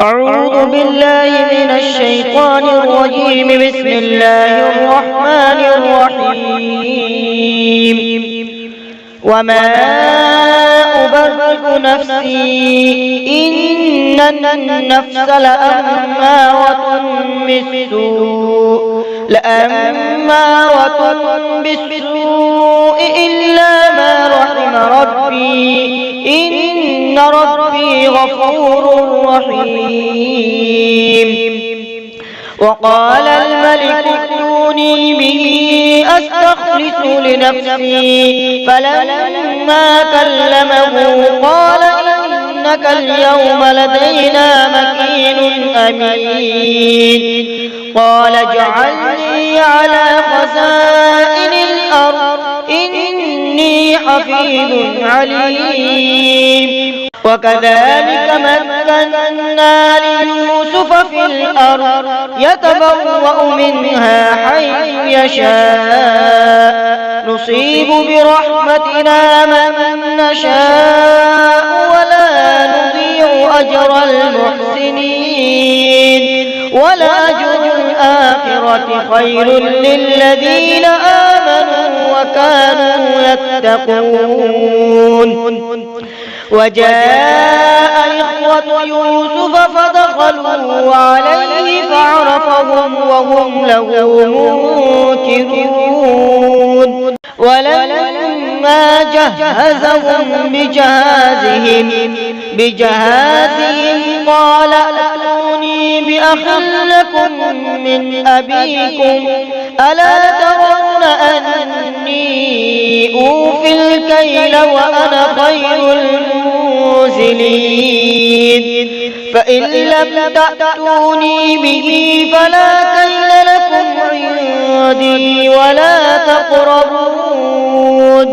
أعوذ بالله من الشيطان الرجيم. بسم الله الرحمن الرحيم. وما أبرئ نفسي إن النفس لأمارة بالسوء إلا ما رحم ربي إن ربي غفور رحيم. وقال الملك ائتوني به أستخلص لنفسي فلما كلمه قال إنك اليوم لدينا مكين أمين. قال اجعلني على خزائن الأرض إني حفيظ عليم. وكذلك مكنا ليوسف في الأرض يتبوأ منها حيث يشاء نصيب برحمتنا من نشاء ولا نضيع أجر المحسنين. ولأجر الآخرة خير للذين آمنوا وكانوا يتقون. وجاء إخوة يوسف فدخلوا عليه فعرفهم وهم له منكرون. ولما جهزهم بجهازهم قال ائتوني بأخ لكم من أبيكم ألا ترون أني أوفي الكيل وأنا خير المنزلين. فإن لم تأتوني به فلا كيل لكم عندي ولا تقربون.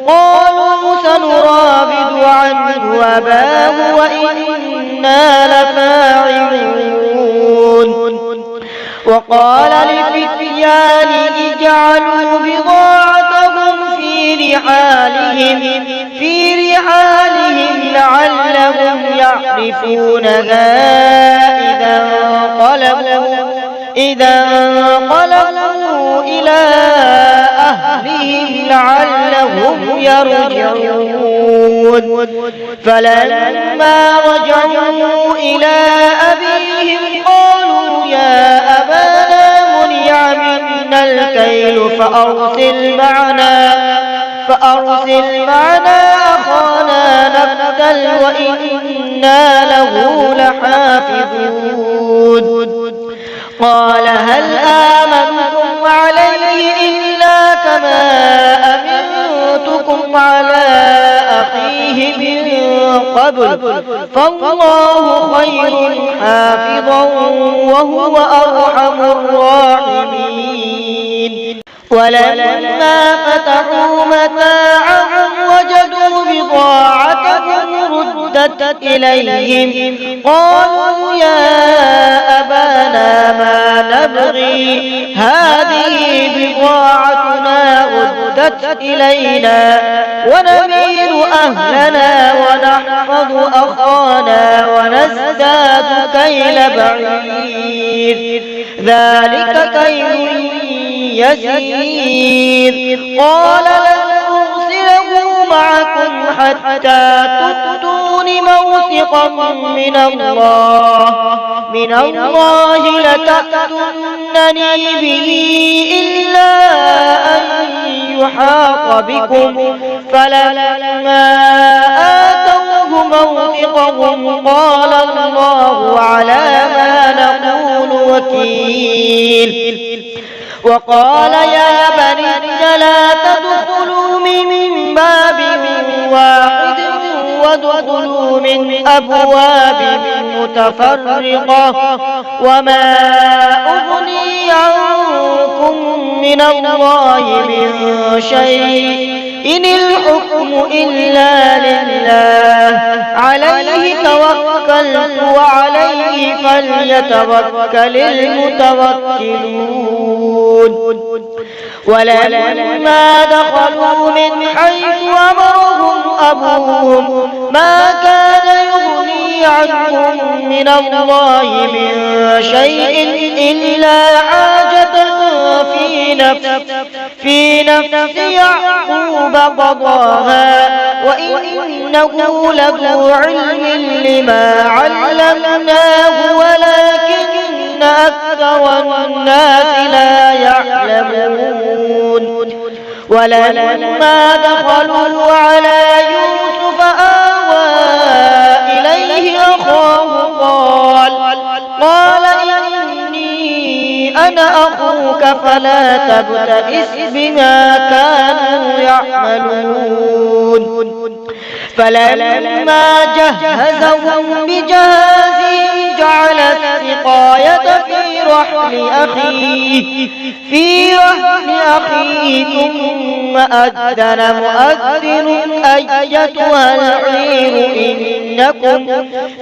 قالوا سنراود عنه أباه وإنا لفاعلون. وقال لفتيانه اجعلوا بضاعتهم في رحالهم لعلهم يعرفونها إذا انقلبوا إلى أهلهم لعلهم يرجعون. فلما رجعوا إلى أبيهم قالوا يا أبانا منع منا الكيل فأرسل معنا أخانا نبتل وإنا له لحافظون. قال هل آمنتم عليه إلا كما أمنتكم على أخيه من قبل فالله خير حافظا وهو أرحم الراحمين. ولما فتحوا متاعهم وجدوا بضاعتهم ردت إليهم قالوا يا أبانا ما نبغي هذه بضاعتنا ردت إلينا ونمير أهلنا ونحفظ أخانا ونزداد كيل بعير ذلك كيل يسير. قال لن أرسله معكم حتى تؤتون موثقا من الله لتأتونني به إلا أن يحاط بكم. فلما آتوه موثقهم قال الله على ما نقول وكيل. وقال يا بني لا تدخلوا من باب واحد وادخلوا من أبواب متفرقة وما أغني عنكم من الله من شيء إن الحكم إلا لله عليه توكلت وعليه فليتوكل المتوكلون. ولما دخلوا من حيث أمرهم أبوهم ما كان يغني عنهم من الله من شيء إلا حاجة في نفس يعقوب قضاها وإنه لذو علم لما علمناه ولكن أكثر الناس لا يعلمون. ولما دخلوا على يوسف آوى إليه أخاه قال إني أنا أخوك فلا تبتئس بما كانوا يعملون. فلما جهزهم بجهازهم جعل السقاية في رحل أخيه ثم أذن مؤذن أيتها العير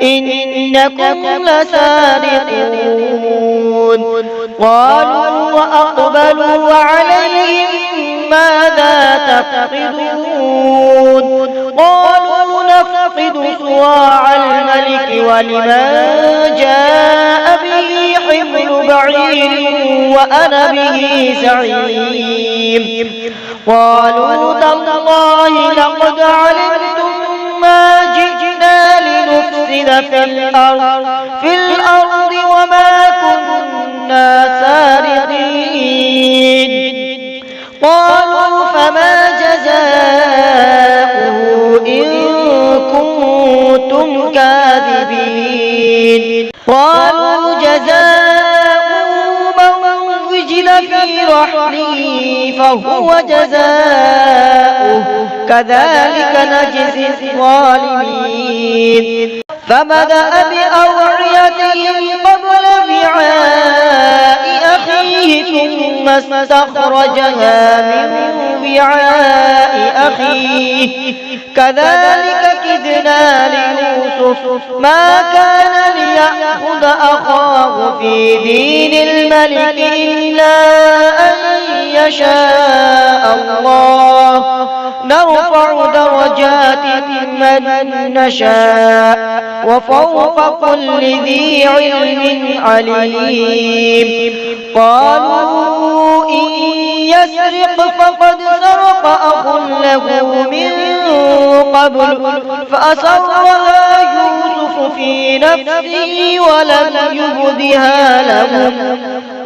إنكم لسارقون. قالوا وأقبلوا عليهم ماذا تفقدون؟ قالوا نفقد صواع الملك ولمن جاء به حمل بعير وأنا به زعيم. قالوا تالله لقد علمتم ما جئنا لنفسد في الأرض وما كنا سارقين. قالوا فما جزاؤه إن كنتم كاذبين؟ قالوا جزاؤه من وجد في رحله فهو جزاؤه كذلك نجزي الظالمين. فبدأ بأوعيتهم قبل وعاء أخيه ثم استخرجها من وعاء أخيه كذلك كدنا ليوسف ما كان ليأخذ أخاه في دين الملك إلا أن يشاء الله نرفع درجات من نشاء وفوق كل ذي علم عليم. قالوا إن يسرق فقد سرق أخ له من قبل فأسرها يوسف في نفسه ولم يبدها لهم.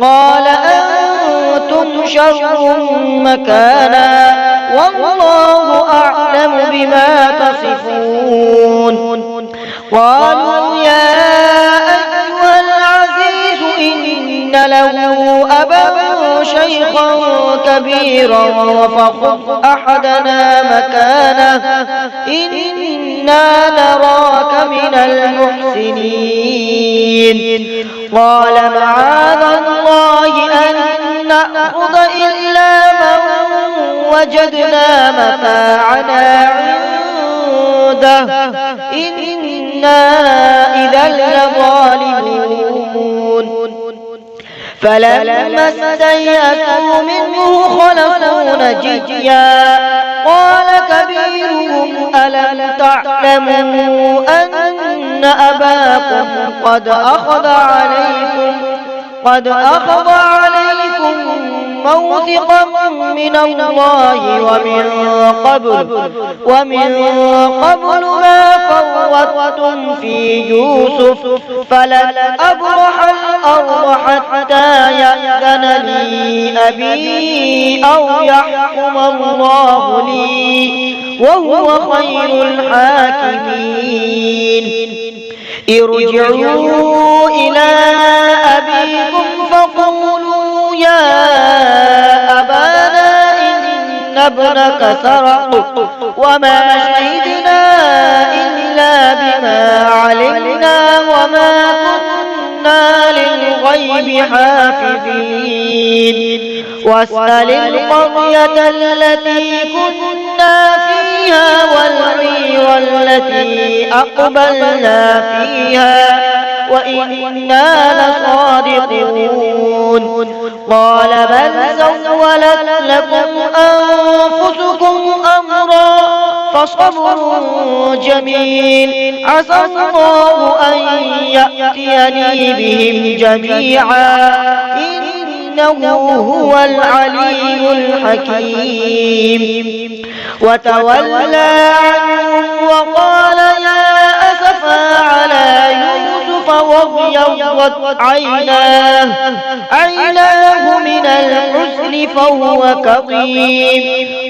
قال أنتم شر مكانا والله أعلم بما تصفون. قالوا يا أيها العزيز إن له أبا شيخا كبيرا فخذ أحدنا مكانه إنا نراك من المحسنين. قال معاذ الله أن نأخذ إلا من وجدنا متاعنا عنده إنا إذا لظالمون. فلما استيئسوا منه خلصوا نجيا قال كبيرهم ألم تعلموا أن أباكم قد أخذ عليكم موثقا من الله ومن قبل ما فرطتم في يوسف فلن أبرح الأرض حتى يأذن لي أبي أو يحكم الله لي وهو خير الحاكمين. ارجعوا إلى أبيكم فقولوا يا أبانا إن ابنك سرق وما شهدنا إلا بما علمنا وما كنا للغيب حافظين. واسأل القرية التي كنا فيها والعير التي أقبلنا فيها وإنا لصادقون. قال بل سولت لكم أنفسكم أمرا فصبر جميل عسى الله أن يأتيني بهم جميعا إنه هو العلي الحكيم. وتولى عنهم وقال يا أسفا على يوسف وابيضت عيناه من الحزن فهو كظيم.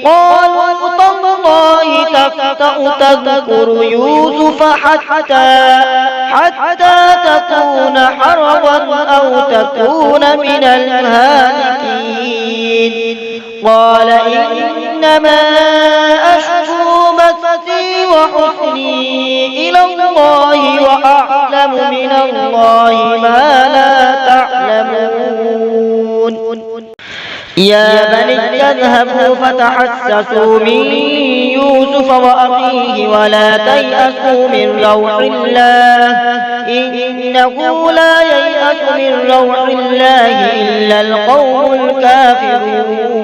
قالوا تالله تفتأ تذكر يوسف حتى تكون حرضا أو تكون من الهالكين. قال إنما أشكو بثي وحزني إلى الله وأعلم من الله ما لا تعلمون. يا بني اذهبوا فتحسسوا من يوسف وأخيه ولا تيأسوا من روح الله إنه لا ييأس من روح الله إلا القوم الكافرون.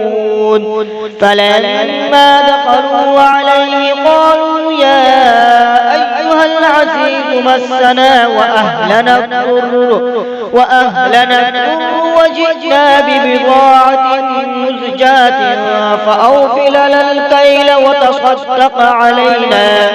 فلما دخلوا عليه قالوا يا أيها العزيز مسنا وأهلنا الضر وجئنا ببضاعة مزجاة فأوفل لنا الكيل وتصدق علينا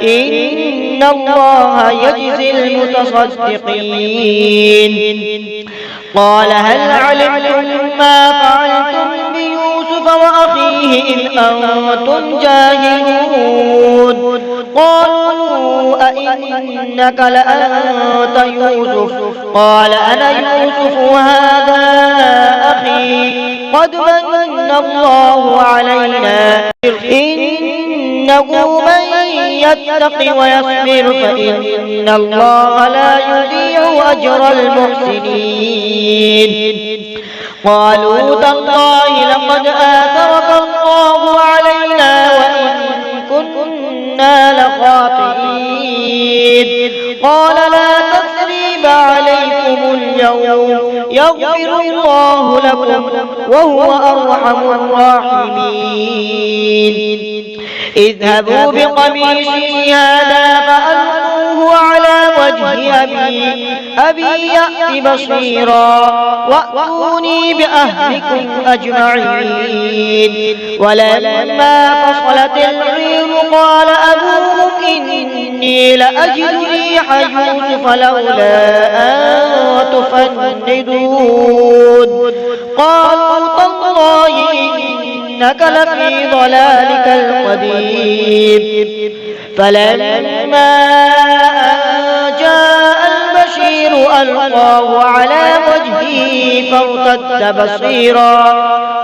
إن الله يجزي المتصدقين. قال هل علمتم ما فعلتم بيوسف وأخيه إذ أنتم جاهلون؟ قالوا أئنك لأنت يوسف؟ قال أنا يوسف وهذا أخي قد من الله علينا إنه من يتق ويصبر فإن الله لا يضيع أجر المحسنين. قالوا تالله لقد آثرك الله علينا وإن كنا لخاطئين. قال لا تثريب عليكم اليوم يغفر الله لكم وهو أرحم الراحمين. اذهبوا بقميصي هذا فألقوه على وجه أبي يأت بصيرا وأتوني بأهلكم أجمعين. ولما فصلت العير قال أبوهم إني لأجد ريح يوسف لولا أن تفندون. قالوا تالله إنك لفي ضلالك القديم. فلما جاء البشير ألقاه على وجهه فارتد بصيرا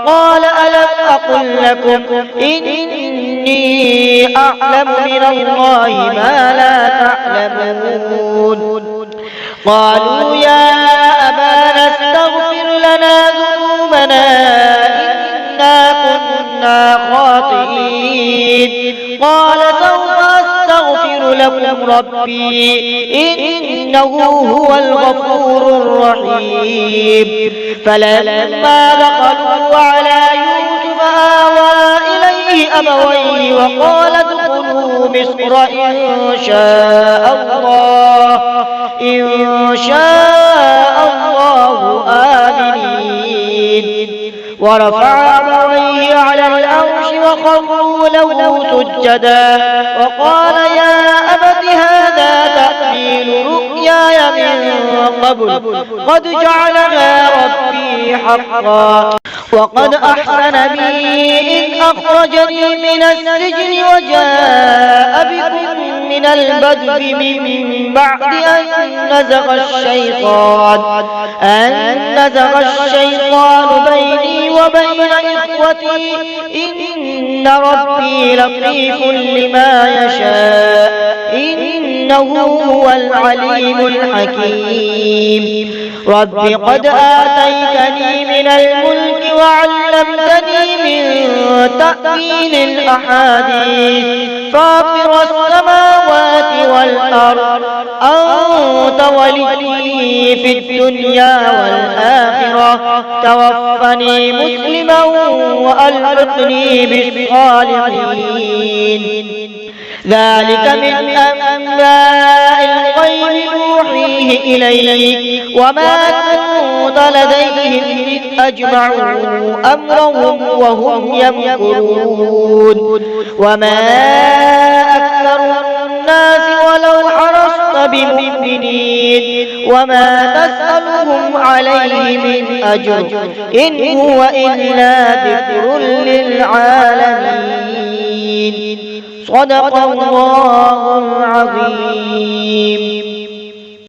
قال ألم أقل لكم إني أعلم من الله ما لا تعلمون. قالوا يا أبانا استغفر لنا ذنوبنا إنا كنا خاطئين. قال سوف أستغفر لكم ربي إنه هو الغفور الرحيم. فلما دخلوا على يوسف آوى إليه أبويه وقال ادخلوا مصر إن شاء الله آمنين. ورفع أبويه على العرش وخروا له سجدا وقال يا أبت هذا تأويل رؤياي من قبل قد جعلها ربي حقا وقد أحسن بي إذ أخرجني من السجن وجاء بكم من البدو من بعد أن نزغ الشيطان بيني وبين إخوتي إن ربي لطيف لما يشاء إنه هو العليم الحكيم. رب قد آتيتني من الملك وعلمتني من تأويل الأحاديث فاطر السماوات والأرض أنت ولي في الدنيا والآخرة توفني مسلما وألحقني بالصالحين ذلك من أنباء الغيب نوحيه إليك وما كنت لديهم إذ أجمعوا أمرهم وهم يمكرون وما أكثر الناس ولو حرصت بمؤمنين وما تسألهم عليه من أجر إن هو إلا ذكر للعالمين صدق الله العظيم.